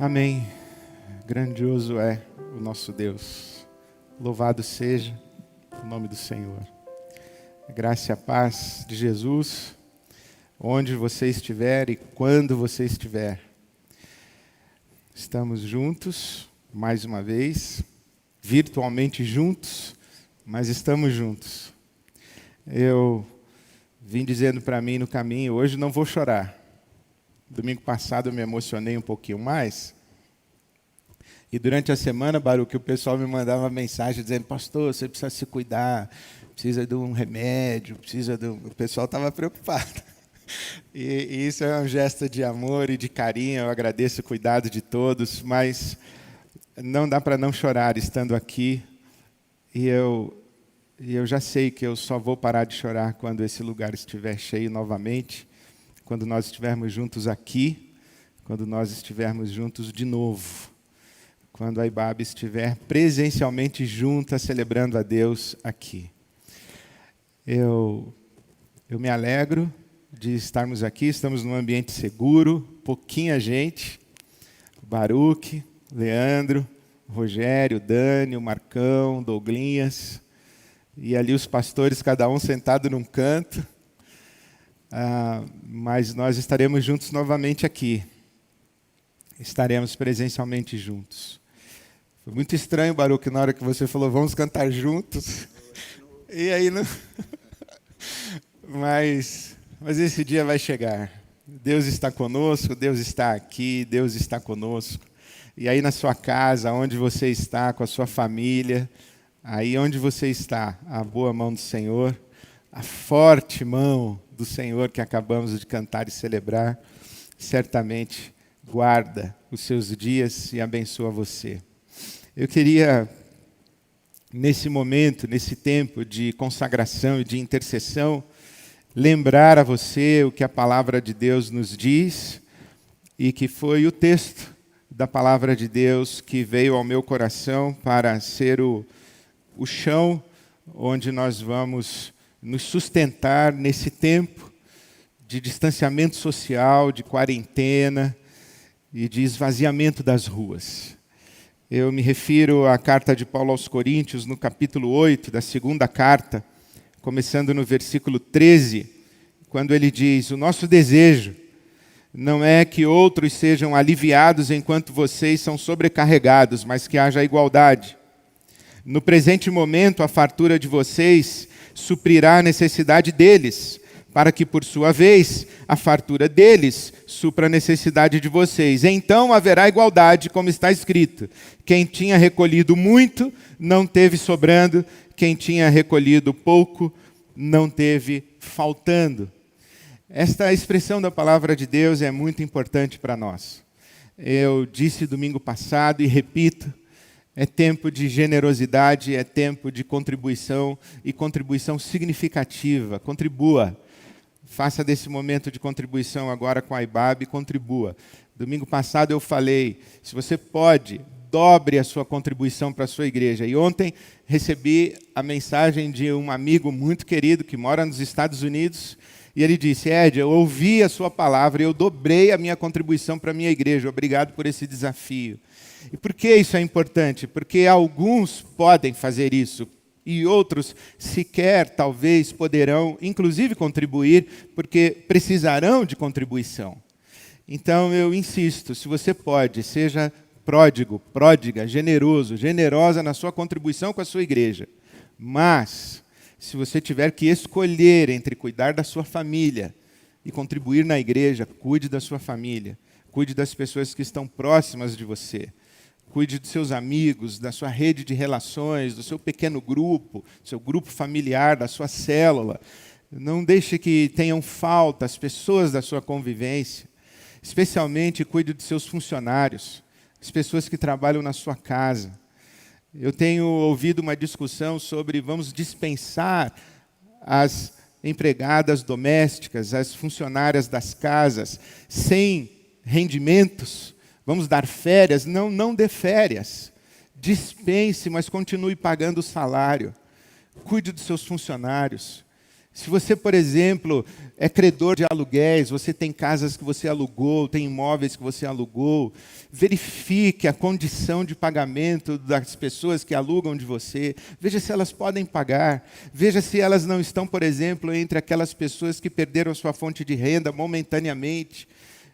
Amém. Grandioso é o nosso Deus. Louvado seja o nome do Senhor. A graça e a paz de Jesus, onde você estiver e quando você estiver. Estamos juntos, mais uma vez, virtualmente juntos, mas estamos juntos. Eu vim dizendo para mim no caminho, hoje não vou chorar. Domingo passado eu me emocionei um pouquinho mais. E durante a semana, Baruque, o pessoal me mandava mensagem dizendo: pastor, você precisa se cuidar, precisa de um remédio, O pessoal estava preocupado. E isso é um gesto de amor e de carinho, eu agradeço o cuidado de todos, mas não dá para não chorar estando aqui. E eu já sei que eu só vou parar de chorar quando esse lugar estiver cheio novamente, quando nós estivermos juntos aqui, quando nós estivermos juntos de novo, quando a IBAB estiver presencialmente junta, celebrando a Deus aqui. Eu me alegro de estarmos aqui, estamos num ambiente seguro, pouquinha gente, Baruque, Leandro, Rogério, Dani, o Marcão, Douglinhas, e ali os pastores, cada um sentado num canto. Mas nós estaremos juntos novamente aqui. Estaremos presencialmente juntos. Foi muito estranho, Baruque, na hora que você falou, vamos cantar juntos. E aí, não... mas esse dia vai chegar. Deus está conosco, Deus está aqui, Deus está conosco. E aí na sua casa, onde você está, com a sua família, aí onde você está, a boa mão do Senhor, a forte mão do Senhor que acabamos de cantar e celebrar, certamente guarda os seus dias e abençoa você. Eu queria, nesse momento, nesse tempo de consagração e de intercessão, lembrar a você o que a palavra de Deus nos diz e que foi o texto da palavra de Deus que veio ao meu coração para ser o chão onde nós vamos nos sustentar nesse tempo de distanciamento social, de quarentena e de esvaziamento das ruas. Eu me refiro à carta de Paulo aos Coríntios, no capítulo 8 da segunda carta, começando no versículo 13, quando ele diz: o nosso desejo não é que outros sejam aliviados enquanto vocês são sobrecarregados, mas que haja igualdade. No presente momento, a fartura de vocês suprirá a necessidade deles, para que, por sua vez, a fartura deles supra a necessidade de vocês. Então haverá igualdade, como está escrito: quem tinha recolhido muito, não teve sobrando, quem tinha recolhido pouco, não teve faltando. Esta expressão da palavra de Deus é muito importante para nós. Eu disse domingo passado e repito, é tempo de generosidade, é tempo de contribuição e contribuição significativa. Contribua. Faça desse momento de contribuição agora com a IBAB e contribua. Domingo passado eu falei, se você pode, dobre a sua contribuição para a sua igreja. E ontem recebi a mensagem de um amigo muito querido que mora nos Estados Unidos. E ele disse: Ed, eu ouvi a sua palavra e eu dobrei a minha contribuição para a minha igreja. Obrigado por esse desafio. E por que isso é importante? Porque alguns podem fazer isso e outros sequer, talvez, poderão, inclusive, contribuir, porque precisarão de contribuição. Então, eu insisto, se você pode, seja pródigo, pródiga, generoso, generosa na sua contribuição com a sua igreja. Mas, se você tiver que escolher entre cuidar da sua família e contribuir na igreja, cuide da sua família, cuide das pessoas que estão próximas de você. Cuide dos seus amigos, da sua rede de relações, do seu pequeno grupo, do seu grupo familiar, da sua célula. Não deixe que tenham falta as pessoas da sua convivência. Especialmente cuide dos seus funcionários, as pessoas que trabalham na sua casa. Eu tenho ouvido uma discussão sobre vamos dispensar as empregadas domésticas, as funcionárias das casas, sem rendimentos. Vamos dar férias? Não dê férias. Dispense, mas continue pagando o salário. Cuide dos seus funcionários. Se você, por exemplo, é credor de aluguéis, você tem casas que você alugou, tem imóveis que você alugou, verifique a condição de pagamento das pessoas que alugam de você. Veja se elas podem pagar. Veja se elas não estão, por exemplo, entre aquelas pessoas que perderam a sua fonte de renda momentaneamente.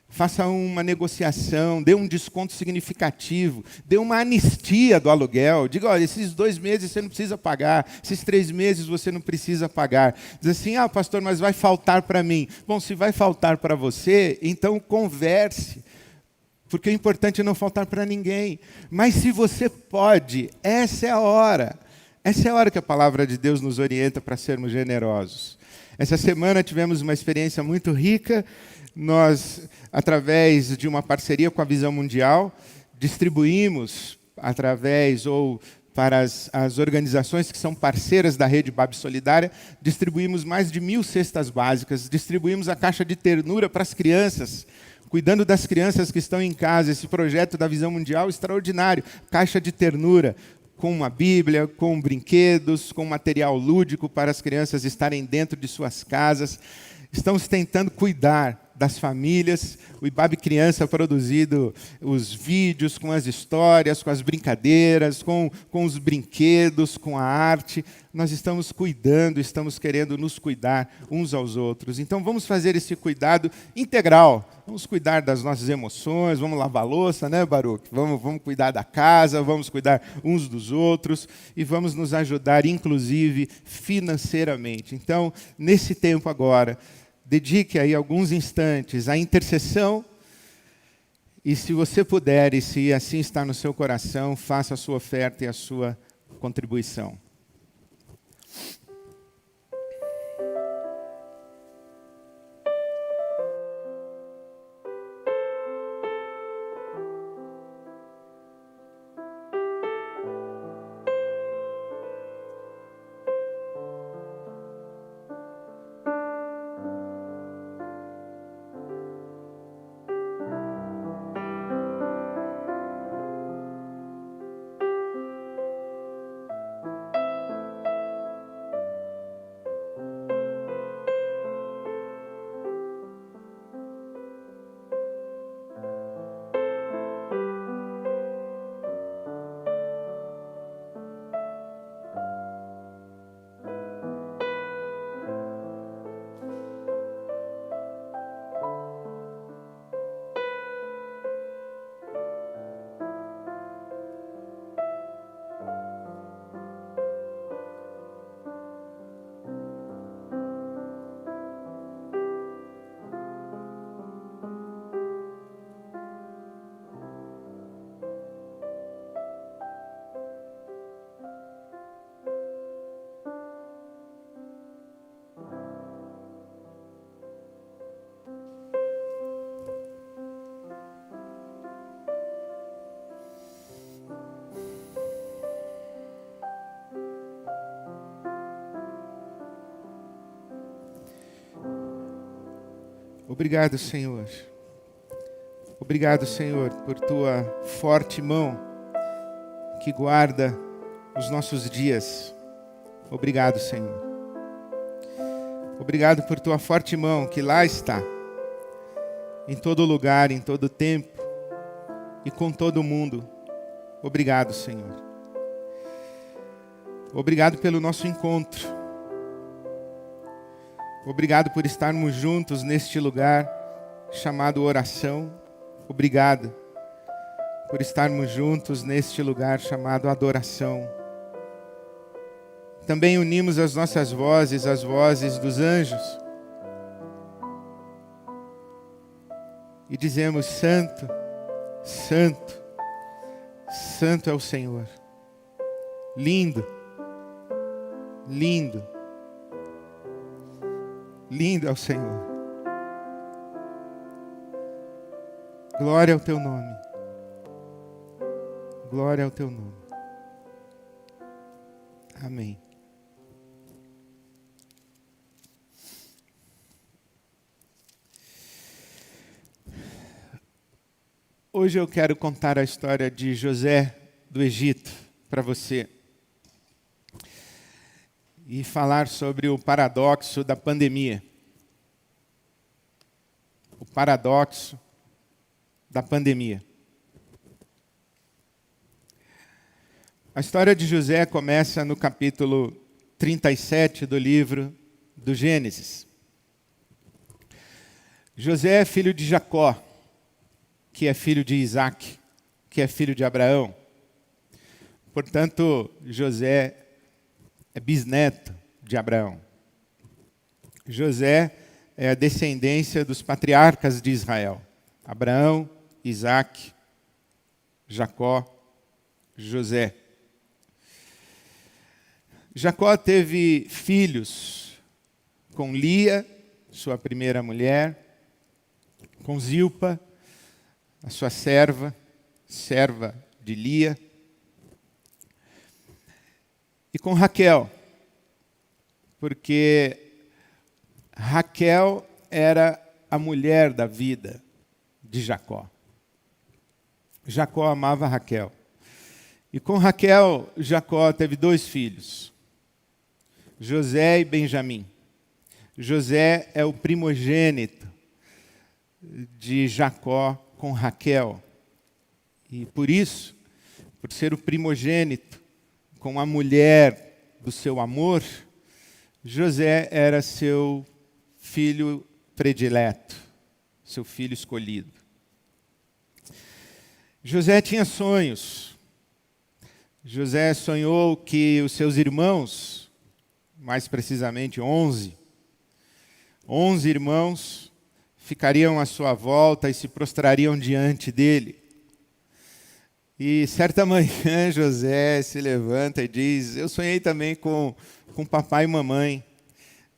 Faça uma negociação, dê um desconto significativo, dê uma anistia do aluguel. Diga, olha, esses 2 meses você não precisa pagar, esses 3 meses você não precisa pagar. Diz assim, pastor, mas vai faltar para mim. Bom, se vai faltar para você, então converse. Porque o importante é não faltar para ninguém. Mas se você pode, essa é a hora. Essa é a hora que a palavra de Deus nos orienta para sermos generosos. Essa semana tivemos uma experiência muito rica. Nós, através de uma parceria com a Visão Mundial, distribuímos para as organizações que são parceiras da Rede Bab Solidária, distribuímos mais de 1.000 cestas básicas, distribuímos a caixa de ternura para as crianças, cuidando das crianças que estão em casa. Esse projeto da Visão Mundial extraordinário, caixa de ternura, com uma Bíblia, com brinquedos, com material lúdico para as crianças estarem dentro de suas casas. Estamos tentando cuidar das famílias. O IBAB Criança ha produzido os vídeos com as histórias, com as brincadeiras, com os brinquedos, com a arte. Nós estamos cuidando, estamos querendo nos cuidar uns aos outros. Então vamos fazer esse cuidado integral. Vamos cuidar das nossas emoções, vamos lavar a louça, né, Baruch? Vamos cuidar da casa, vamos cuidar uns dos outros e vamos nos ajudar, inclusive, financeiramente. Então, nesse tempo agora, dedique aí alguns instantes à intercessão e, se você puder, e se assim está no seu coração, faça a sua oferta e a sua contribuição. Obrigado, Senhor. Obrigado, Senhor, por tua forte mão que guarda os nossos dias. Obrigado, Senhor. Obrigado por tua forte mão que lá está, em todo lugar, em todo tempo e com todo mundo. Obrigado, Senhor. Obrigado pelo nosso encontro. Obrigado por estarmos juntos neste lugar chamado oração. Obrigado por estarmos juntos neste lugar chamado adoração. Também unimos as nossas vozes, as vozes dos anjos. E dizemos: Santo, Santo, Santo é o Senhor. Lindo, lindo. Lindo é o Senhor. Glória ao teu nome. Glória ao teu nome. Amém. Hoje eu quero contar a história de José do Egito para você. e falar sobre o paradoxo da pandemia. O paradoxo da pandemia. A história de José começa no capítulo 37 do livro do Gênesis. José é filho de Jacó, que é filho de Isaac, que é filho de Abraão. Portanto, José é bisneto de Abraão. José é a descendência dos patriarcas de Israel. Abraão, Isaac, Jacó, José. Jacó teve filhos com Lia, sua primeira mulher, com Zilpa, a sua serva de Lia, e com Raquel, porque Raquel era a mulher da vida de Jacó. Jacó amava Raquel. E com Raquel, Jacó teve 2 filhos, José e Benjamim. José é o primogênito de Jacó com Raquel. E por isso, por ser o primogênito com a mulher do seu amor, José era seu filho predileto, seu filho escolhido. José tinha sonhos. José sonhou que os seus irmãos, mais precisamente 11 irmãos, ficariam à sua volta e se prostrariam diante dele. E certa manhã José se levanta e diz: eu sonhei também com papai e mamãe.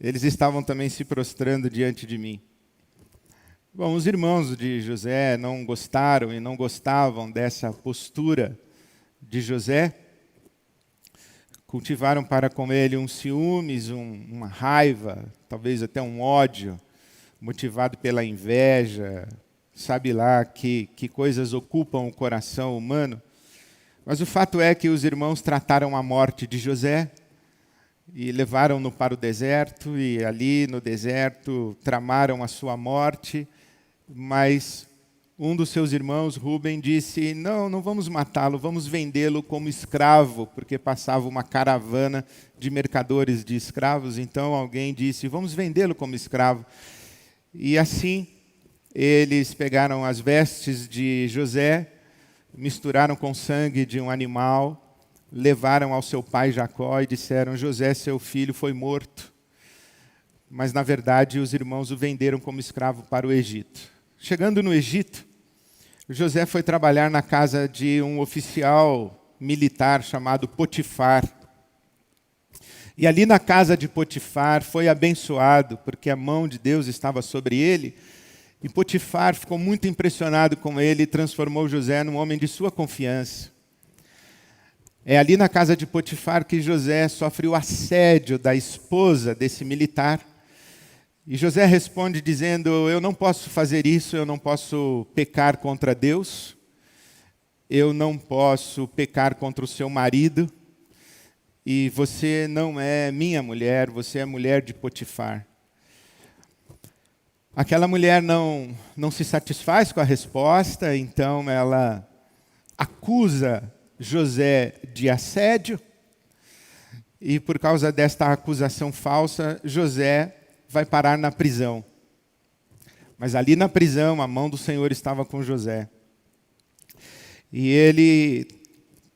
Eles estavam também se prostrando diante de mim. Bom, os irmãos de José não gostaram e não gostavam dessa postura de José. Cultivaram para com ele um ciúmes, uma raiva, talvez até um ódio, motivado pela inveja. Sabe lá que coisas ocupam o coração humano. Mas o fato é que os irmãos trataram a morte de José e levaram-no para o deserto, e ali no deserto tramaram a sua morte, mas um dos seus irmãos, Rubem, disse: não vamos matá-lo, vamos vendê-lo como escravo, porque passava uma caravana de mercadores de escravos. Então alguém disse: vamos vendê-lo como escravo. E assim eles pegaram as vestes de José, misturaram com sangue de um animal, levaram ao seu pai Jacó e disseram: José, seu filho, foi morto. Mas, na verdade, os irmãos o venderam como escravo para o Egito. Chegando no Egito, José foi trabalhar na casa de um oficial militar chamado Potifar. E ali na casa de Potifar foi abençoado, porque a mão de Deus estava sobre ele. E Potifar ficou muito impressionado com ele e transformou José num homem de sua confiança. É ali na casa de Potifar que José sofre o assédio da esposa desse militar. E José responde dizendo: eu não posso fazer isso, eu não posso pecar contra Deus, eu não posso pecar contra o seu marido, e você não é minha mulher, você é mulher de Potifar. Aquela mulher não se satisfaz com a resposta, então ela acusa José de assédio, e por causa desta acusação falsa, José vai parar na prisão. Mas ali na prisão, a mão do Senhor estava com José. E ele,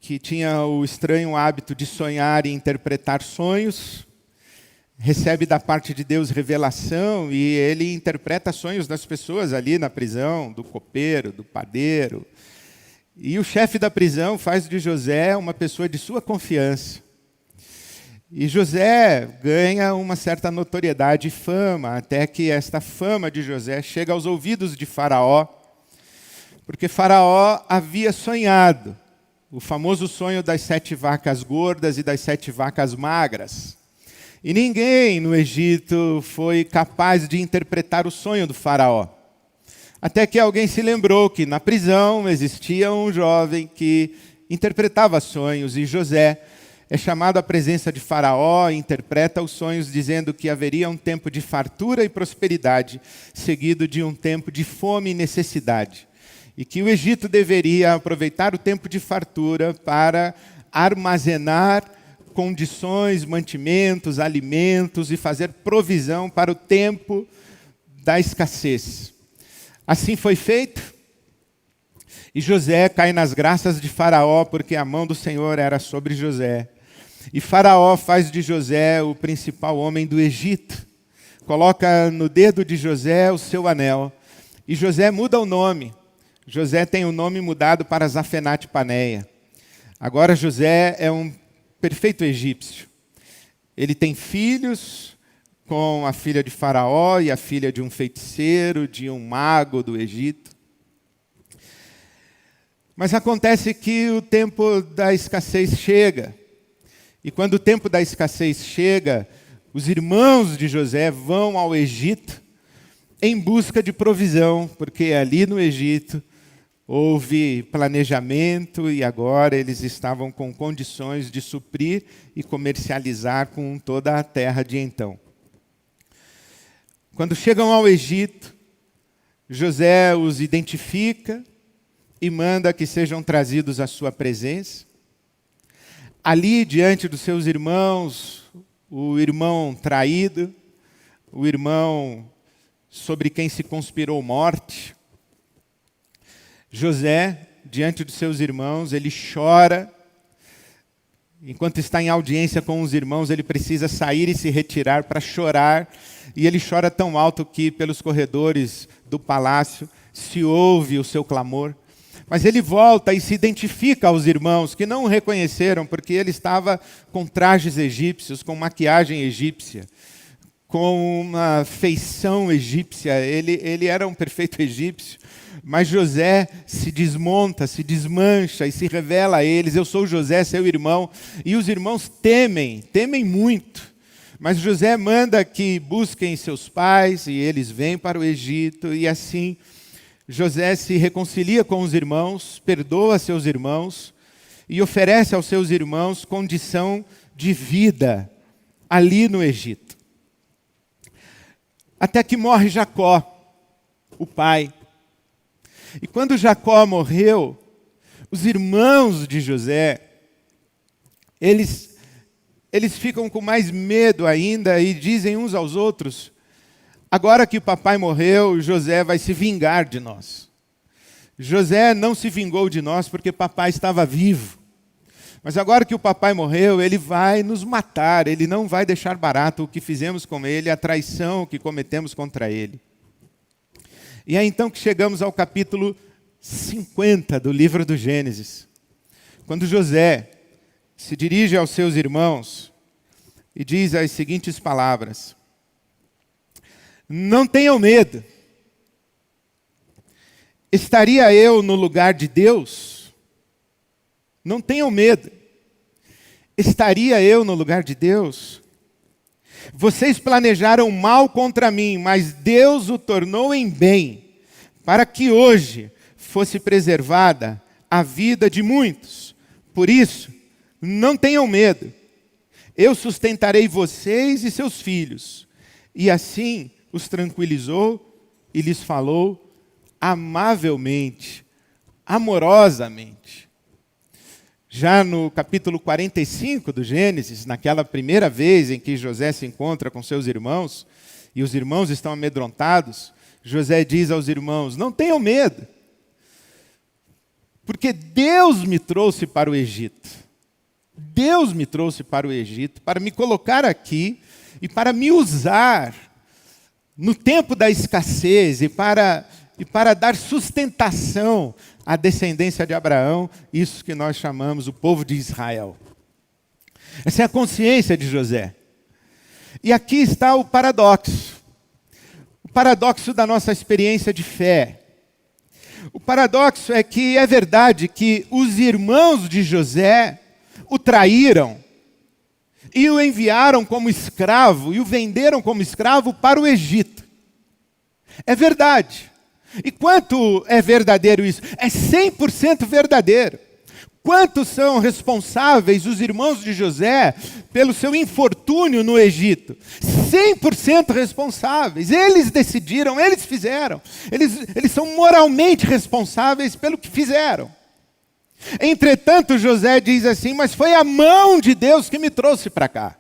que tinha o estranho hábito de sonhar e interpretar sonhos, recebe da parte de Deus revelação, e ele interpreta sonhos das pessoas ali na prisão, do copeiro, do padeiro. E o chefe da prisão faz de José uma pessoa de sua confiança. E José ganha uma certa notoriedade e fama, até que esta fama de José chega aos ouvidos de Faraó, porque Faraó havia sonhado o famoso sonho das 7 vacas gordas e das 7 vacas magras. E ninguém no Egito foi capaz de interpretar o sonho do Faraó. Até que alguém se lembrou que na prisão existia um jovem que interpretava sonhos, e José é chamado à presença de Faraó e interpreta os sonhos dizendo que haveria um tempo de fartura e prosperidade, seguido de um tempo de fome e necessidade. E que o Egito deveria aproveitar o tempo de fartura para armazenar condições, mantimentos, alimentos e fazer provisão para o tempo da escassez. Assim foi feito. E José cai nas graças de Faraó, porque a mão do Senhor era sobre José. E Faraó faz de José o principal homem do Egito. Coloca no dedo de José o seu anel. E José muda o nome. José tem o nome mudado para Zafenate Paneia. Agora José é um perfeito egípcio. Ele tem filhos com a filha de Faraó e a filha de um feiticeiro, de um mago do Egito. Mas acontece que o tempo da escassez chega. E quando o tempo da escassez chega, os irmãos de José vão ao Egito em busca de provisão, porque ali no Egito houve planejamento e agora eles estavam com condições de suprir e comercializar com toda a terra de então. Quando chegam ao Egito, José os identifica e manda que sejam trazidos à sua presença. Ali, diante dos seus irmãos, o irmão traído, o irmão sobre quem se conspirou morte, José, diante dos seus irmãos, ele chora. Enquanto está em audiência com os irmãos, ele precisa sair e se retirar para chorar. E ele chora tão alto que, pelos corredores do palácio, se ouve o seu clamor. Mas ele volta e se identifica aos irmãos, que não o reconheceram, porque ele estava com trajes egípcios, com maquiagem egípcia, com uma feição egípcia. Ele era um perfeito egípcio. Mas José se desmonta, se desmancha e se revela a eles: eu sou José, seu irmão. E os irmãos temem muito. Mas José manda que busquem seus pais e eles vêm para o Egito. E assim José se reconcilia com os irmãos, perdoa seus irmãos e oferece aos seus irmãos condição de vida ali no Egito. Até que morre Jacó, o pai. E quando Jacó morreu, os irmãos de José, eles ficam com mais medo ainda e dizem uns aos outros: agora que o papai morreu, José vai se vingar de nós. José não se vingou de nós porque papai estava vivo. Mas agora que o papai morreu, ele vai nos matar, ele não vai deixar barato o que fizemos com ele, a traição que cometemos contra ele. E é então que chegamos ao capítulo 50 do livro do Gênesis, quando José se dirige aos seus irmãos e diz as seguintes palavras: não tenham medo. Estaria eu no lugar de Deus? Não tenham medo. Estaria eu no lugar de Deus? Vocês planejaram mal contra mim, mas Deus o tornou em bem, para que hoje fosse preservada a vida de muitos. Por isso, não tenham medo. Eu sustentarei vocês e seus filhos. E assim os tranquilizou e lhes falou amavelmente, amorosamente. Já no capítulo 45 do Gênesis, naquela primeira vez em que José se encontra com seus irmãos, e os irmãos estão amedrontados, José diz aos irmãos: não tenham medo, porque Deus me trouxe para o Egito. Deus me trouxe para o Egito para me colocar aqui e para me usar no tempo da escassez e para dar sustentação à descendência de Abraão, isso que nós chamamos o povo de Israel. Essa é a consciência de José. E aqui está o paradoxo da nossa experiência de fé. O paradoxo é que é verdade que os irmãos de José o traíram e o enviaram como escravo e o venderam como escravo para o Egito. É verdade. E quanto é verdadeiro isso? É 100% verdadeiro. Quantos são responsáveis os irmãos de José pelo seu infortúnio no Egito? 100% responsáveis. Eles decidiram, eles fizeram. Eles são moralmente responsáveis pelo que fizeram. Entretanto, José diz assim: mas foi a mão de Deus que me trouxe para cá.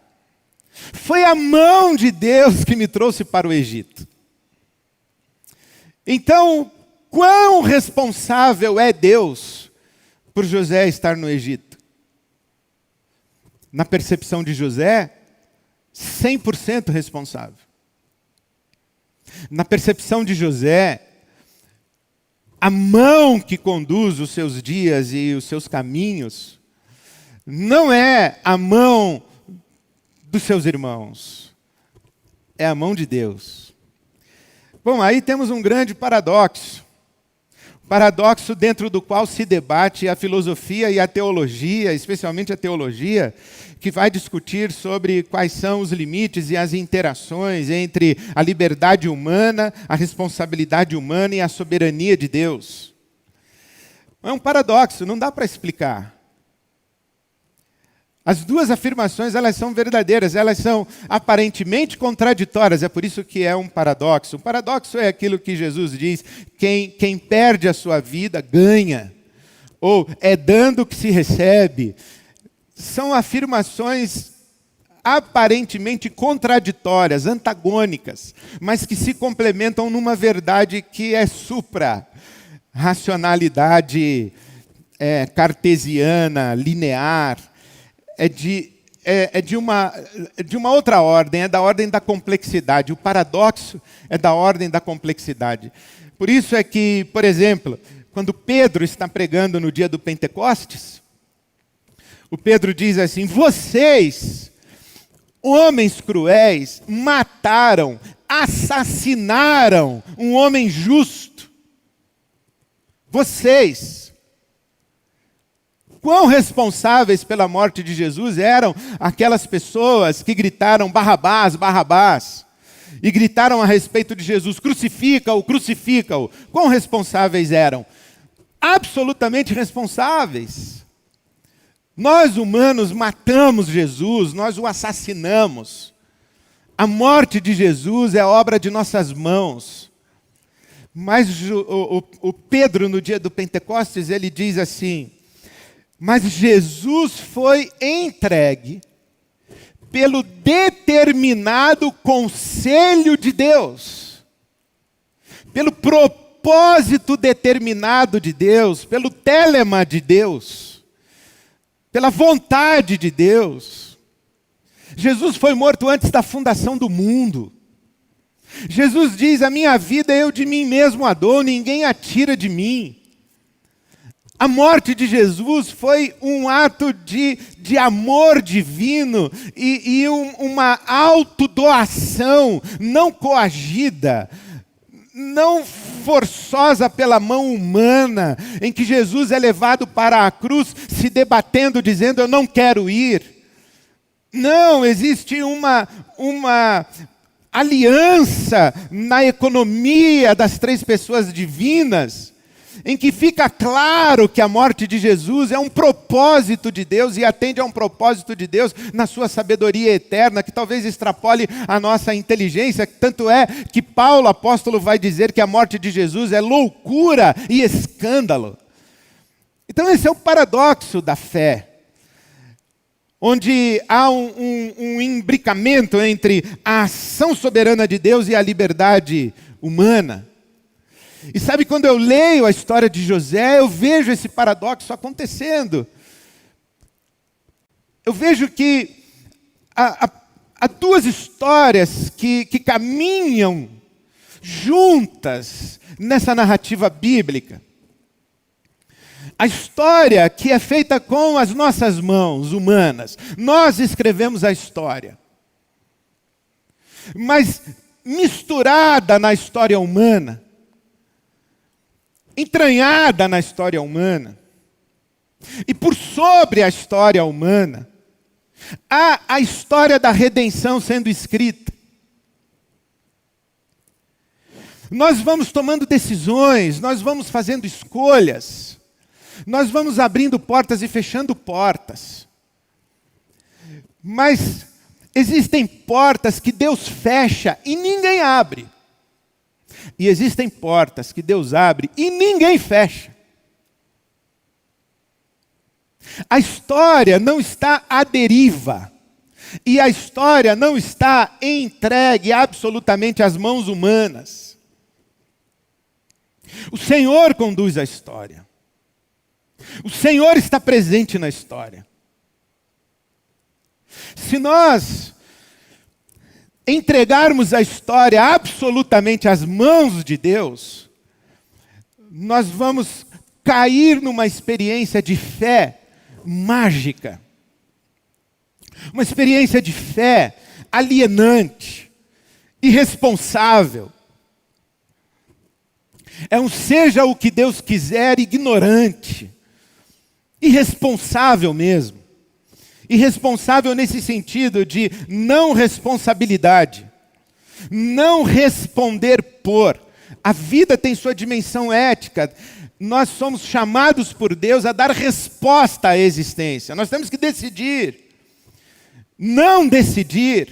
Foi a mão de Deus que me trouxe para o Egito. Então, quão responsável é Deus por José estar no Egito? Na percepção de José, 100% responsável. Na percepção de José, a mão que conduz os seus dias e os seus caminhos não é a mão dos seus irmãos, é a mão de Deus. Bom, aí temos um grande paradoxo. Paradoxo dentro do qual se debate a filosofia e a teologia, especialmente a teologia, que vai discutir sobre quais são os limites e as interações entre a liberdade humana, a responsabilidade humana e a soberania de Deus. É um paradoxo, não dá para explicar. As duas afirmações, elas são verdadeiras, elas são aparentemente contraditórias, é por isso que é um paradoxo. O paradoxo é aquilo que Jesus diz: quem perde a sua vida, ganha. Ou é dando que se recebe. São afirmações aparentemente contraditórias, antagônicas, mas que se complementam numa verdade que é supra-racionalidade cartesiana, linear. É de uma outra ordem, é da ordem da complexidade. O paradoxo é da ordem da complexidade. Por isso é que, por exemplo, quando Pedro está pregando no dia do Pentecostes, o Pedro diz assim: vocês, homens cruéis, mataram, assassinaram um homem justo. Vocês. Quão responsáveis pela morte de Jesus eram aquelas pessoas que gritaram Barrabás, Barrabás, e gritaram a respeito de Jesus, crucifica-o, crucifica-o. Quão responsáveis eram? Absolutamente responsáveis. Nós humanos matamos Jesus, nós o assassinamos. A morte de Jesus é obra de nossas mãos. Mas o Pedro, no dia do Pentecostes, ele diz assim: mas Jesus foi entregue pelo determinado conselho de Deus, pelo propósito determinado de Deus, pelo telema de Deus, pela vontade de Deus. Jesus foi morto antes da fundação do mundo. Jesus diz: a minha vida eu de mim mesmo a dou, ninguém a tira de mim. A morte de Jesus foi um ato de amor divino e uma autodoação não coagida, não forçosa pela mão humana, em que Jesus é levado para a cruz se debatendo, dizendo: eu não quero ir. Não, existe uma aliança na economia das três pessoas divinas, em que fica claro que a morte de Jesus é um propósito de Deus e atende a um propósito de Deus na sua sabedoria eterna, que talvez extrapole a nossa inteligência. Tanto é que Paulo, apóstolo, vai dizer que a morte de Jesus é loucura e escândalo. Então esse é o paradoxo da fé, onde há um imbricamento entre a ação soberana de Deus e a liberdade humana. E sabe, quando eu leio a história de José, eu vejo esse paradoxo acontecendo. Eu vejo que há duas histórias que caminham juntas nessa narrativa bíblica. A história que é feita com as nossas mãos humanas. Nós escrevemos a história. Mas misturada na história humana, entranhada na história humana, e por sobre a história humana, há a história da redenção sendo escrita. Nós vamos tomando decisões, nós vamos fazendo escolhas, Nós vamos abrindo portas e fechando portas. Mas existem portas que Deus fecha e ninguém abre. E existem portas que Deus abre e ninguém fecha. A história não está à deriva. E a história não está entregue absolutamente às mãos humanas. O Senhor conduz a história. O Senhor está presente na história. Se nós entregarmos a história absolutamente às mãos de Deus, nós vamos cair numa experiência de fé mágica. Uma experiência de fé alienante, irresponsável. É um seja o que Deus quiser ignorante, irresponsável mesmo. Irresponsável nesse sentido de não responsabilidade, não responder por. A vida tem sua dimensão ética. Nós somos chamados por Deus a dar resposta à existência. Nós temos que decidir. Não decidir,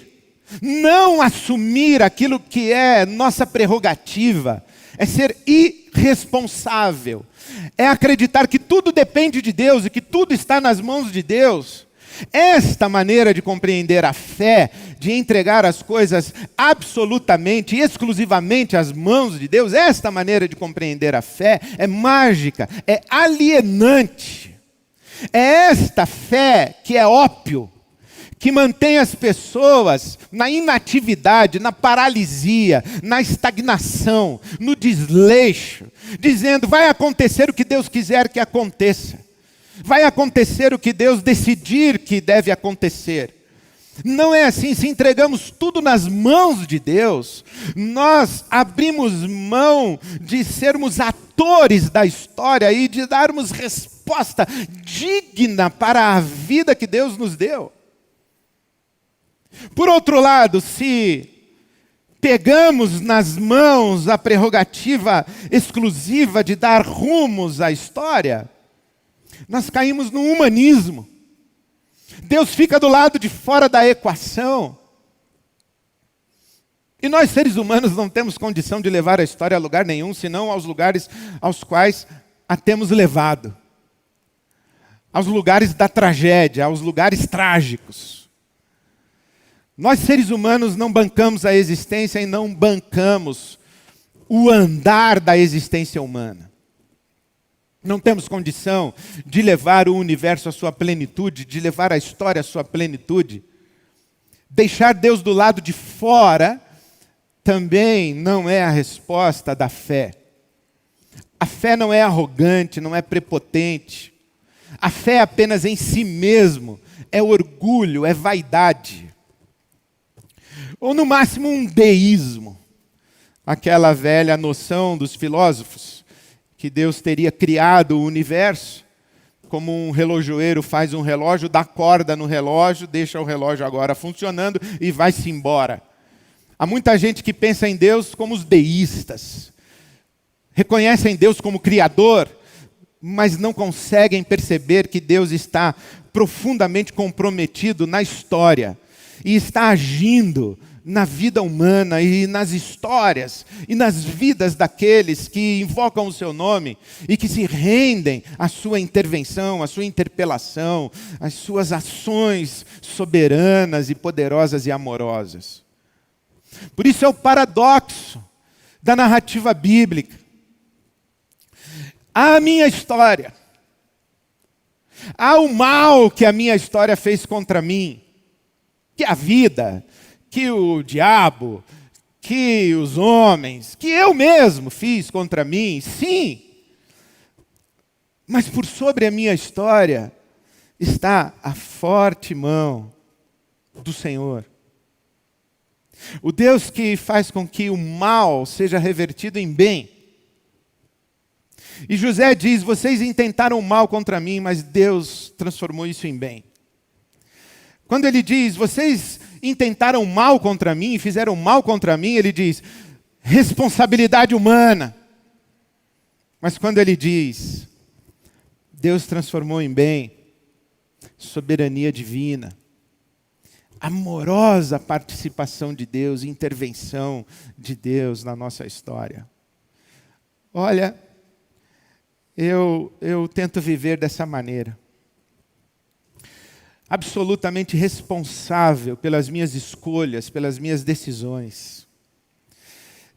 não assumir aquilo que é nossa prerrogativa, é ser irresponsável, é acreditar que tudo depende de Deus e que tudo está nas mãos de Deus. Esta maneira de compreender a fé, de entregar as coisas absolutamente e exclusivamente às mãos de Deus, esta maneira de compreender a fé é mágica, é alienante. É esta fé que é ópio, que mantém as pessoas na inatividade, na paralisia, na estagnação, no desleixo, dizendo, vai acontecer o que Deus quiser que aconteça. Vai acontecer o que Deus decidir que deve acontecer. Não é assim. Se entregamos tudo nas mãos de Deus, nós abrimos mão de sermos atores da história e de darmos resposta digna para a vida que Deus nos deu. Por outro lado, se pegamos nas mãos a prerrogativa exclusiva de dar rumos à história, nós caímos no humanismo. Deus fica do lado de fora da equação. E nós, seres humanos, não temos condição de levar a história a lugar nenhum, senão aos lugares aos quais a temos levado. Aos lugares da tragédia, aos lugares trágicos. Nós, seres humanos, não bancamos a existência e não bancamos o andar da existência humana. Não temos condição de levar o universo à sua plenitude, de levar a história à sua plenitude. Deixar Deus do lado de fora também não é a resposta da fé. A fé não é arrogante, não é prepotente. A fé é apenas em si mesmo, é orgulho, é vaidade. Ou no máximo um deísmo. Aquela velha noção dos filósofos, que Deus teria criado o universo, como um relojoeiro faz um relógio, dá corda no relógio, deixa o relógio agora funcionando e vai-se embora. Há muita gente que pensa em Deus como os deístas. Reconhecem Deus como Criador, mas não conseguem perceber que Deus está profundamente comprometido na história e está agindo na vida humana e nas histórias e nas vidas daqueles que invocam o seu nome e que se rendem à sua intervenção, à sua interpelação, às suas ações soberanas e poderosas e amorosas. Por isso é o paradoxo da narrativa bíblica. Há a minha história. Há o mal que a minha história fez contra mim, que a vida, que o diabo, que os homens, que eu mesmo fiz contra mim, sim. Mas por sobre a minha história está a forte mão do Senhor. O Deus que faz com que o mal seja revertido em bem. E José diz, vocês intentaram mal contra mim, mas Deus transformou isso em bem. Quando ele diz, vocês intentaram mal contra mim, fizeram mal contra mim, ele diz, responsabilidade humana. Mas quando ele diz, Deus transformou em bem, soberania divina, amorosa participação de Deus, intervenção de Deus na nossa história. Olha, eu tento viver dessa maneira. Absolutamente responsável pelas minhas escolhas, pelas minhas decisões.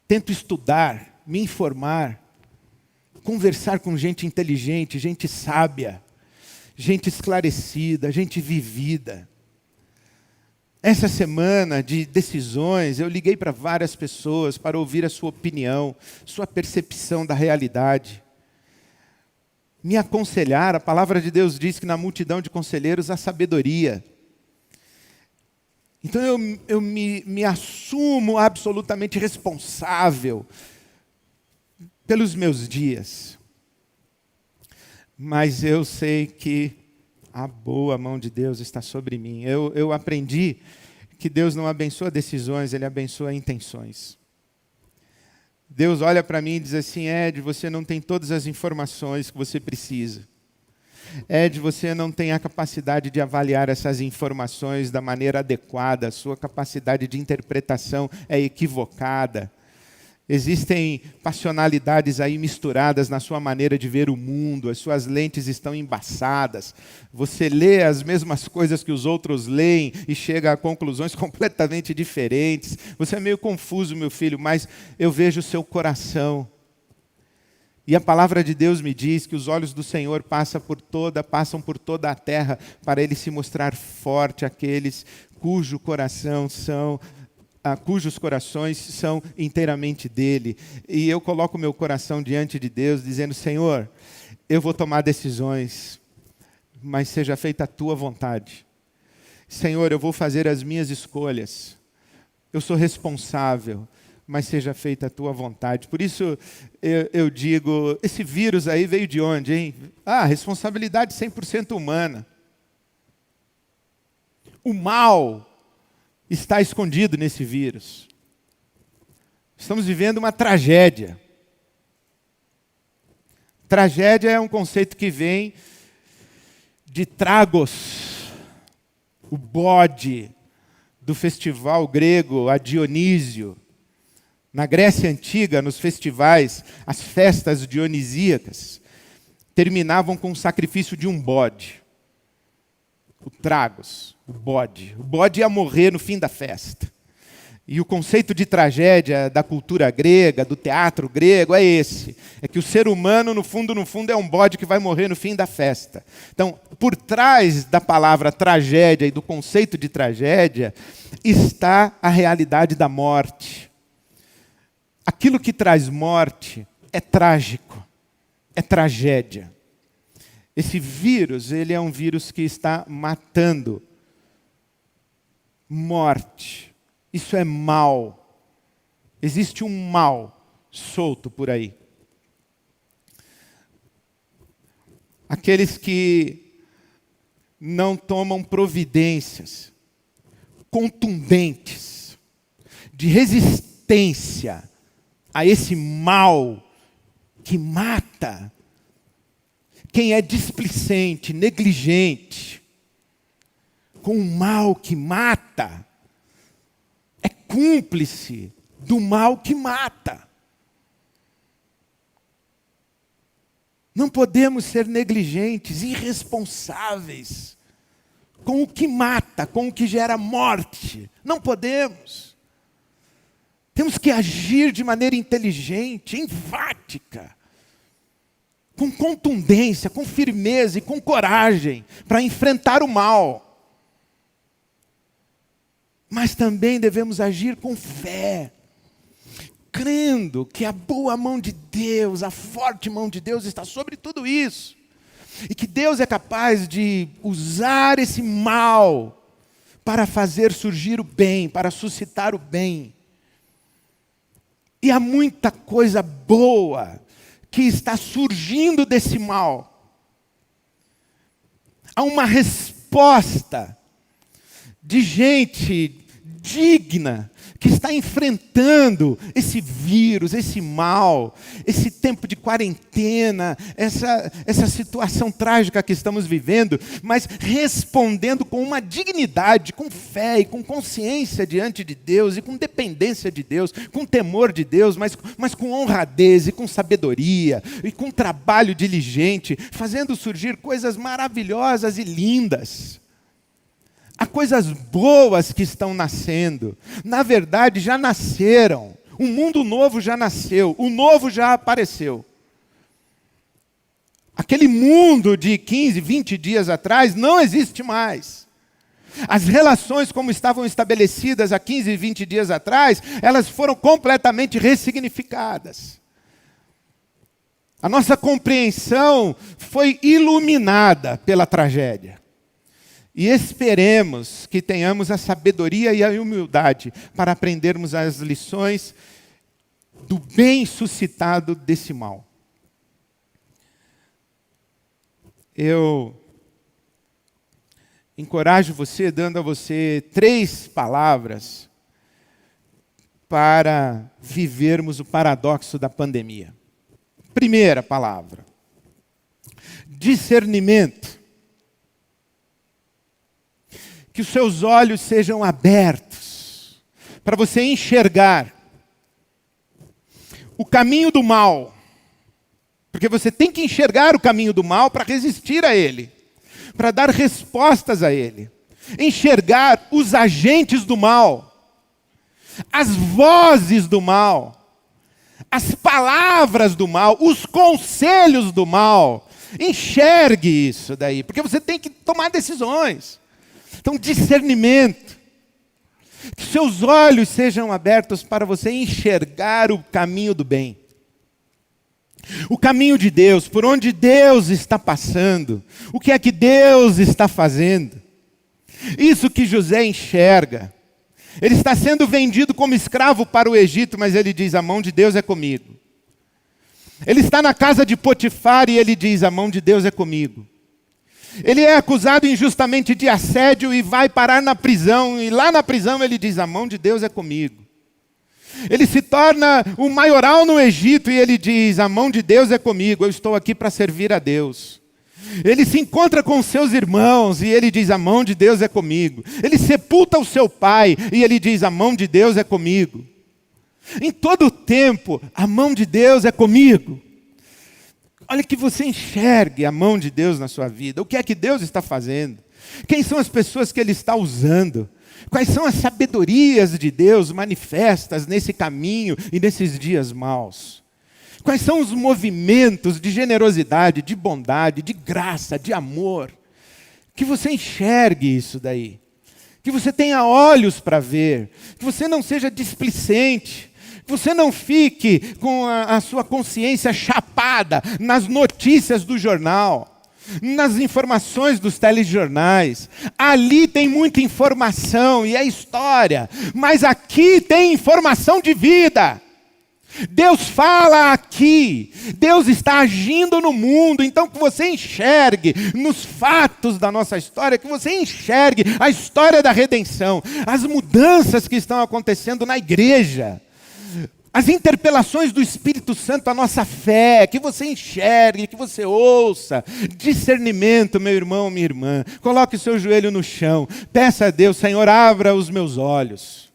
Tento estudar, me informar, conversar com gente inteligente, gente sábia, gente esclarecida, gente vivida. Essa semana de decisões, eu liguei para várias pessoas para ouvir a sua opinião, sua percepção da realidade. Me aconselhar, a palavra de Deus diz que na multidão de conselheiros há sabedoria. Então eu me assumo absolutamente responsável pelos meus dias. Mas eu sei que a boa mão de Deus está sobre mim. Eu aprendi que Deus não abençoa decisões, Ele abençoa intenções. Deus olha para mim e diz assim: Ed, você não tem todas as informações que você precisa. Ed, você não tem a capacidade de avaliar essas informações da maneira adequada, a sua capacidade de interpretação é equivocada. Existem passionalidades aí misturadas na sua maneira de ver o mundo, as suas lentes estão embaçadas. Você lê as mesmas coisas que os outros leem e chega a conclusões completamente diferentes. Você é meio confuso, meu filho, mas eu vejo o seu coração. E a palavra de Deus me diz que os olhos do Senhor passam por toda a terra para Ele se mostrar forte àqueles cujos corações são inteiramente dele. E eu coloco meu coração diante de Deus, dizendo: Senhor, eu vou tomar decisões, mas seja feita a tua vontade. Senhor, eu vou fazer as minhas escolhas. Eu sou responsável, mas seja feita a tua vontade. Por isso eu digo, esse vírus aí veio de onde, hein? Responsabilidade 100% humana. O mal está escondido nesse vírus. Estamos vivendo uma tragédia. Tragédia é um conceito que vem de Tragos, o bode do festival grego a Dionísio. Na Grécia Antiga, nos festivais, as festas dionisíacas terminavam com o sacrifício de um bode. O Tragos, o bode. O bode ia morrer no fim da festa. E o conceito de tragédia da cultura grega, do teatro grego, é esse. É que o ser humano, no fundo, é um bode que vai morrer no fim da festa. Então, por trás da palavra tragédia e do conceito de tragédia, está a realidade da morte. Aquilo que traz morte é trágico, é tragédia. Esse vírus, ele é um vírus que está matando. Morte. Isso é mal. Existe um mal solto por aí. Aqueles que não tomam providências contundentes de resistência a esse mal que mata. Quem é displicente, negligente, com o mal que mata, é cúmplice do mal que mata. Não podemos ser negligentes, irresponsáveis com o que mata, com o que gera morte. Não podemos. Temos que agir de maneira inteligente, enfática, com contundência, com firmeza e com coragem para enfrentar o mal. Mas também devemos agir com fé, crendo que a boa mão de Deus, a forte mão de Deus está sobre tudo isso. E que Deus é capaz de usar esse mal para fazer surgir o bem, para suscitar o bem. E há muita coisa boa que está surgindo desse mal. Há uma resposta de gente digna, que está enfrentando esse vírus, esse mal, esse tempo de quarentena, essa situação trágica que estamos vivendo, mas respondendo com uma dignidade, com fé e com consciência diante de Deus, e com dependência de Deus, com temor de Deus, mas com honradez e com sabedoria, e com trabalho diligente, fazendo surgir coisas maravilhosas e lindas. Há coisas boas que estão nascendo. Na verdade, já nasceram. Um mundo novo já nasceu. O novo já apareceu. Aquele mundo de 15, 20 dias atrás não existe mais. As relações como estavam estabelecidas há 15, 20 dias atrás, elas foram completamente ressignificadas. A nossa compreensão foi iluminada pela tragédia. E esperemos que tenhamos a sabedoria e a humildade para aprendermos as lições do bem suscitado desse mal. Eu encorajo você, dando a você 3 palavras para vivermos o paradoxo da pandemia. Primeira palavra: discernimento. Que os seus olhos sejam abertos para você enxergar o caminho do mal. Porque você tem que enxergar o caminho do mal para resistir a ele, para dar respostas a ele. Enxergar os agentes do mal, as vozes do mal, as palavras do mal, os conselhos do mal. Enxergue isso daí, porque você tem que tomar decisões. Então, discernimento. Que seus olhos sejam abertos para você enxergar o caminho do bem. O caminho de Deus, por onde Deus está passando. O que é que Deus está fazendo. Isso que José enxerga. Ele está sendo vendido como escravo para o Egito, mas ele diz: a mão de Deus é comigo. Ele está na casa de Potifar e ele diz: a mão de Deus é comigo. Ele é acusado injustamente de assédio e vai parar na prisão. E lá na prisão ele diz: a mão de Deus é comigo. Ele se torna o maioral no Egito e ele diz: a mão de Deus é comigo, eu estou aqui para servir a Deus. Ele se encontra com seus irmãos e ele diz: a mão de Deus é comigo. Ele sepulta o seu pai e ele diz: a mão de Deus é comigo. Em todo o tempo, a mão de Deus é comigo. Olha, que você enxergue a mão de Deus na sua vida. O que é que Deus está fazendo? Quem são as pessoas que Ele está usando? Quais são as sabedorias de Deus manifestas nesse caminho e nesses dias maus? Quais são os movimentos de generosidade, de bondade, de graça, de amor? Que você enxergue isso daí. Que você tenha olhos para ver. Que você não seja displicente. Que você não fique com a sua consciência chapada nas notícias do jornal, nas informações dos telejornais. Ali tem muita informação e é história, mas aqui tem informação de vida. Deus fala aqui, Deus está agindo no mundo, então que você enxergue nos fatos da nossa história, que você enxergue a história da redenção, as mudanças que estão acontecendo na igreja, as interpelações do Espírito Santo à nossa fé, que você enxergue, que você ouça. Discernimento, meu irmão, minha irmã. Coloque o seu joelho no chão. Peça a Deus: Senhor, abra os meus olhos.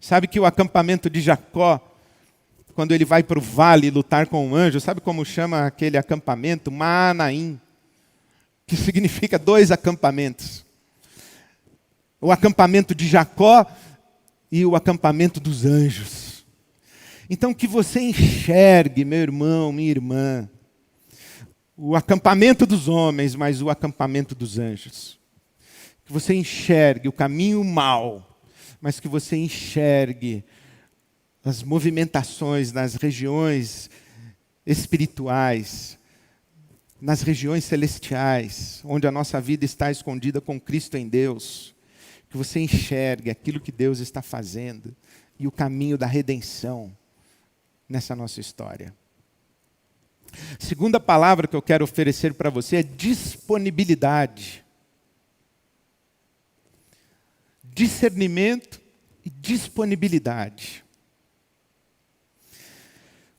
Sabe que o acampamento de Jacó, quando ele vai para o vale lutar com o anjo, sabe como chama aquele acampamento? Maanaim, que significa 2 acampamentos. O acampamento de Jacó e o acampamento dos anjos. Então que você enxergue, meu irmão, minha irmã, o acampamento dos homens, mas o acampamento dos anjos. Que você enxergue o caminho mau, mas que você enxergue as movimentações nas regiões espirituais, nas regiões celestiais, onde a nossa vida está escondida com Cristo em Deus. Que você enxergue aquilo que Deus está fazendo e o caminho da redenção nessa nossa história. Segunda palavra que eu quero oferecer para você é disponibilidade. Discernimento, e disponibilidade.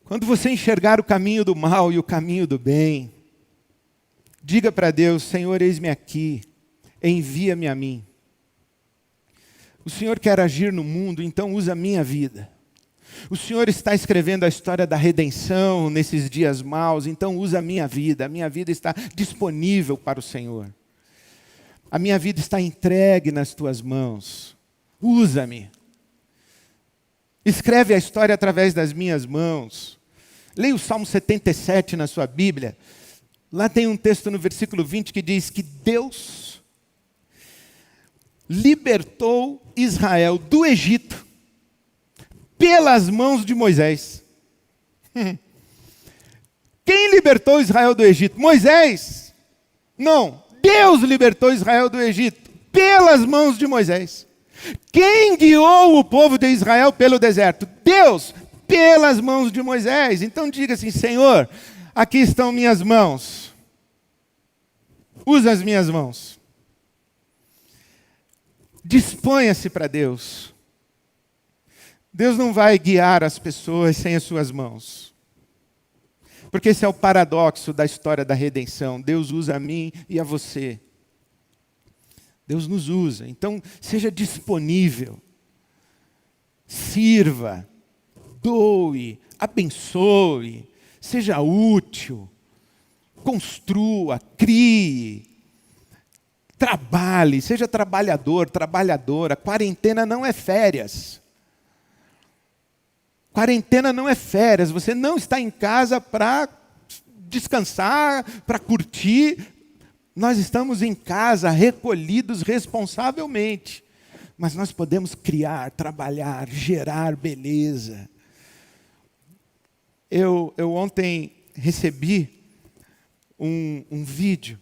Quando você enxergar o caminho do mal e o caminho do bem, diga para Deus: Senhor, eis-me aqui, envia-me a mim. O Senhor quer agir no mundo, então usa a minha vida. O Senhor está escrevendo a história da redenção nesses dias maus, então usa a minha vida está disponível para o Senhor. A minha vida está entregue nas tuas mãos, usa-me. Escreve a história através das minhas mãos. Leia o Salmo 77 na sua Bíblia. Lá tem um texto no versículo 20 que diz que Deus libertou Israel do Egito pelas mãos de Moisés. Quem libertou Israel do Egito? Moisés? Não, Deus libertou Israel do Egito pelas mãos de Moisés. Quem guiou o povo de Israel pelo deserto? Deus, pelas mãos de Moisés. Então diga assim: Senhor, aqui estão minhas mãos. Usa as minhas mãos. Disponha-se para Deus. Deus não vai guiar as pessoas sem as suas mãos. Porque esse é o paradoxo da história da redenção. Deus usa a mim e a você. Deus nos usa. Então, seja disponível. Sirva. Doe. Abençoe. Seja útil. Construa. Crie. Trabalhe. Seja trabalhador, trabalhadora. Quarentena não é férias. Quarentena não é férias. Você não está em casa para descansar, para curtir. Nós estamos em casa, recolhidos responsavelmente. Mas nós podemos criar, trabalhar, gerar beleza. Eu ontem recebi um vídeo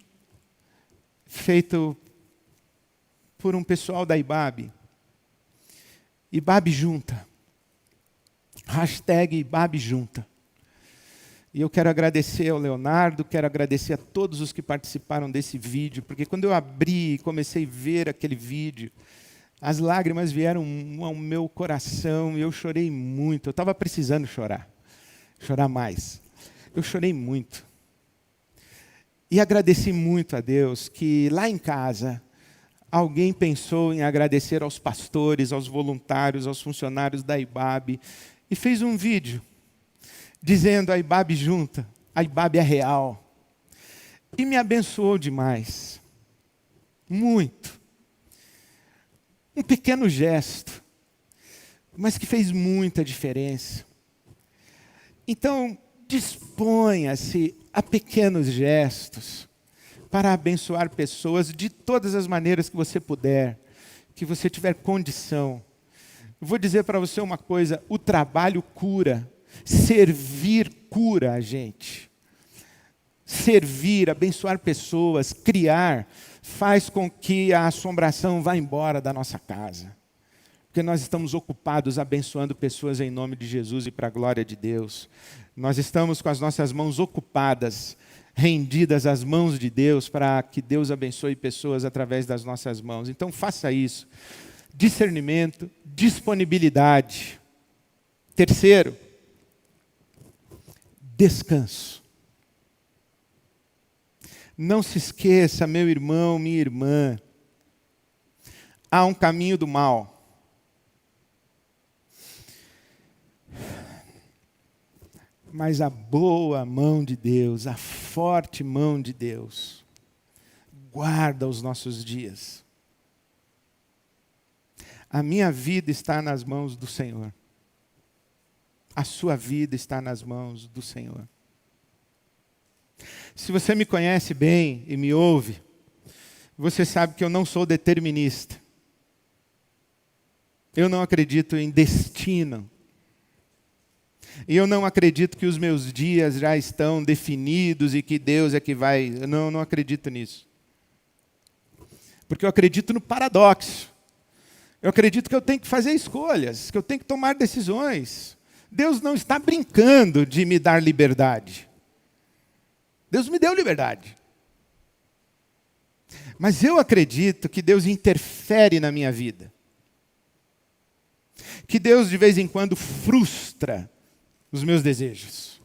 feito por um pessoal da IBAB. IBAB Junta. Hashtag IBAB Junta. E eu quero agradecer ao Leonardo, quero agradecer a todos os que participaram desse vídeo, porque quando eu abri e comecei a ver aquele vídeo, as lágrimas vieram ao meu coração e eu chorei muito. Eu estava precisando chorar mais. Eu chorei muito. E agradeci muito a Deus que lá em casa alguém pensou em agradecer aos pastores, aos voluntários, aos funcionários da IBAB e fez um vídeo dizendo: a IBAB Junta, a IBAB é real. E me abençoou demais. Muito. Um pequeno gesto, mas que fez muita diferença. Então, disponha-se a pequenos gestos para abençoar pessoas de todas as maneiras que você puder, que você tiver condição. Eu vou dizer para você uma coisa: o trabalho cura. Servir cura a gente. Servir, abençoar pessoas, criar, faz com que a assombração vá embora da nossa casa. Porque nós estamos ocupados abençoando pessoas em nome de Jesus e para a glória de Deus. Nós estamos com as nossas mãos ocupadas, rendidas às mãos de Deus, para que Deus abençoe pessoas através das nossas mãos. Então faça isso. Discernimento, disponibilidade. Terceiro, descanso. Não se esqueça, meu irmão, minha irmã, há um caminho do mal. Mas a boa mão de Deus, a forte mão de Deus, guarda os nossos dias. A minha vida está nas mãos do Senhor. A sua vida está nas mãos do Senhor. Se você me conhece bem e me ouve, você sabe que eu não sou determinista. Eu não acredito em destino. E eu não acredito que os meus dias já estão definidos e que Deus é que vai... Eu não acredito nisso. Porque eu acredito no paradoxo. Eu acredito que eu tenho que fazer escolhas, que eu tenho que tomar decisões. Deus não está brincando de me dar liberdade. Deus me deu liberdade. Mas eu acredito que Deus interfere na minha vida. Que Deus de vez em quando frustra os meus desejos.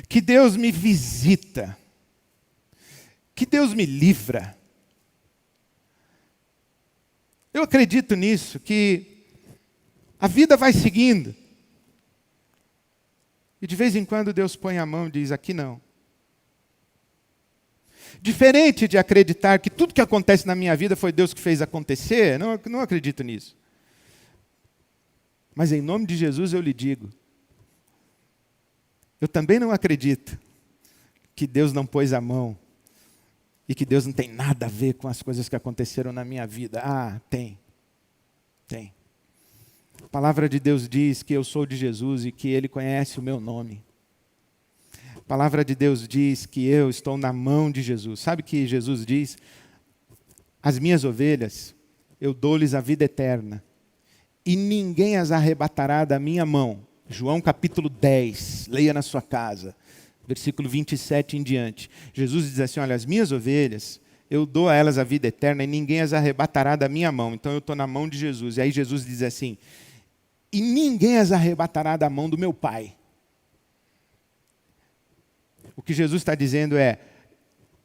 Que Deus me visita. Que Deus me livra. Eu acredito nisso, que a vida vai seguindo. E de vez em quando Deus põe a mão e diz, aqui não. Diferente de acreditar que tudo que acontece na minha vida foi Deus que fez acontecer, não acredito nisso. Mas em nome de Jesus eu lhe digo, eu também não acredito que Deus não pôs a mão e que Deus não tem nada a ver com as coisas que aconteceram na minha vida. Ah, tem. Tem. A palavra de Deus diz que eu sou de Jesus e que Ele conhece o meu nome. A palavra de Deus diz que eu estou na mão de Jesus. Sabe que Jesus diz? As minhas ovelhas, eu dou-lhes a vida eterna. E ninguém as arrebatará da minha mão. João capítulo 10, leia na sua casa. Versículo 27 em diante. Jesus diz assim, olha, as minhas ovelhas, eu dou a elas a vida eterna e ninguém as arrebatará da minha mão. Então eu estou na mão de Jesus. E aí Jesus diz assim, e ninguém as arrebatará da mão do meu Pai. O que Jesus está dizendo é,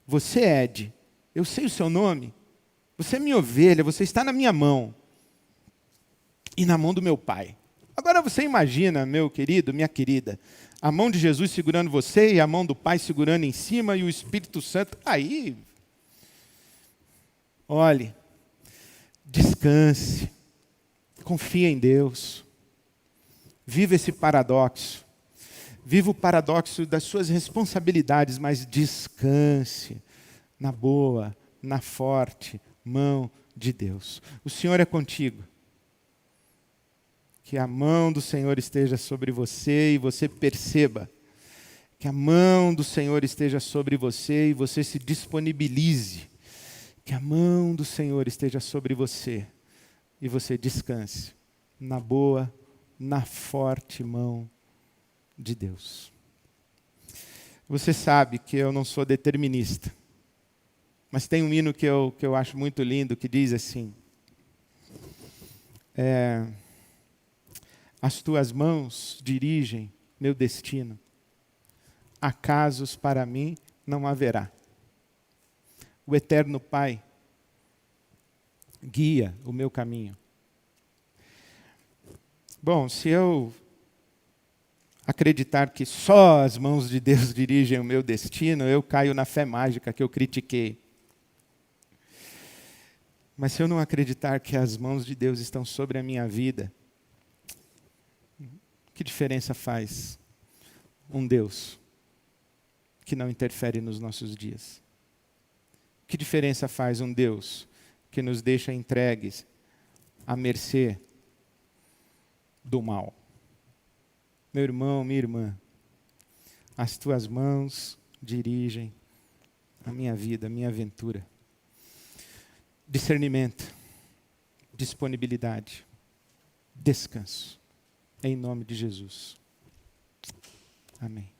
você Ed, eu sei o seu nome, você é minha ovelha, você está na minha mão e na mão do meu Pai. Agora você imagina, meu querido, minha querida, a mão de Jesus segurando você e a mão do Pai segurando em cima e o Espírito Santo. Aí, olhe, descanse, confie em Deus, viva esse paradoxo. Viva o paradoxo das suas responsabilidades, mas descanse na boa, na forte mão de Deus. O Senhor é contigo. Que a mão do Senhor esteja sobre você e você perceba. Que a mão do Senhor esteja sobre você e você se disponibilize. Que a mão do Senhor esteja sobre você e você descanse na boa, na forte mão de Deus. Você sabe que eu não sou determinista, mas tem um hino que eu acho muito lindo que diz assim, as tuas mãos dirigem meu destino, acasos para mim não haverá. O eterno Pai guia o meu caminho. Bom, se eu acreditar que só as mãos de Deus dirigem o meu destino, eu caio na fé mágica que eu critiquei. Mas se eu não acreditar que as mãos de Deus estão sobre a minha vida, que diferença faz um Deus que não interfere nos nossos dias? Que diferença faz um Deus que nos deixa entregues à mercê do mal? Meu irmão, minha irmã, as tuas mãos dirigem a minha vida, a minha aventura. Discernimento, disponibilidade, descanso. Em nome de Jesus. Amém.